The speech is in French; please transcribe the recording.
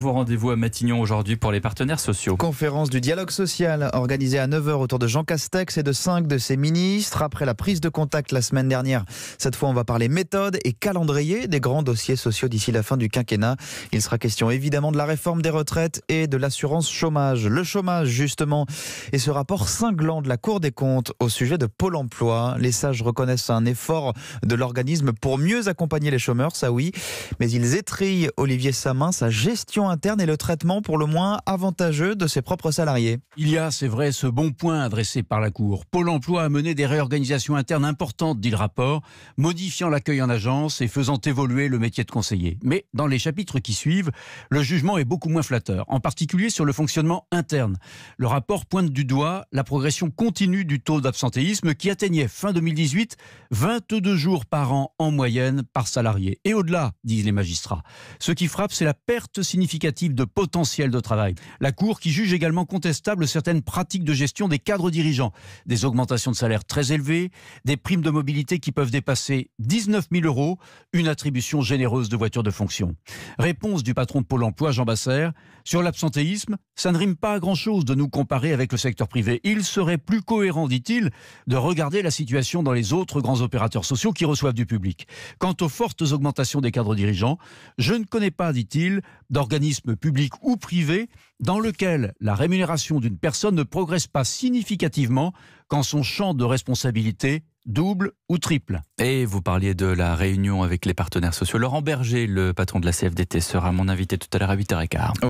Vos rendez-vous à Matignon aujourd'hui pour les partenaires sociaux. Conférence du dialogue social organisée à 9h autour de Jean Castex et de 5 de ses ministres. Après la prise de contact la semaine dernière, cette fois on va parler méthode et calendrier des grands dossiers sociaux d'ici la fin du quinquennat. Il sera question évidemment de la réforme des retraites et de l'assurance chômage. Le chômage justement et ce rapport cinglant de la Cour des comptes au sujet de Pôle emploi. Les sages reconnaissent un effort de l'organisme pour mieux accompagner les chômeurs, ça oui. Mais ils étrillent Olivier Samin, sa gestion interne et le traitement pour le moins avantageux de ses propres salariés. Il y a, c'est vrai, ce bon point adressé par la Cour. Pôle emploi a mené des réorganisations internes importantes, dit le rapport, modifiant l'accueil en agence et faisant évoluer le métier de conseiller. Mais dans les chapitres qui suivent, le jugement est beaucoup moins flatteur, en particulier sur le fonctionnement interne. Le rapport pointe du doigt la progression continue du taux d'absentéisme qui atteignait fin 2018 22 jours par an en moyenne par salarié. Et au-delà, disent les magistrats. Ce qui frappe, c'est la perte significative de potentiel de travail. La Cour qui juge également contestable certaines pratiques de gestion des cadres dirigeants. Des augmentations de salaire très élevées, des primes de mobilité qui peuvent dépasser 19 000 €, une attribution généreuse de voitures de fonction. Réponse du patron de Pôle emploi, Jean Basser. Sur l'absentéisme, ça ne rime pas à grand-chose de nous comparer avec le secteur privé. Il serait plus cohérent, dit-il, de regarder la situation dans les autres grands opérateurs sociaux qui reçoivent du public. Quant aux fortes augmentations des cadres dirigeants, je ne connais pas, dit-il, d'organisme public ou privé dans lequel la rémunération d'une personne ne progresse pas significativement quand son champ de responsabilité double ou triple. Et vous parliez de la réunion avec les partenaires sociaux. Laurent Berger, le patron de la CFDT, sera mon invité tout à l'heure à 8h15.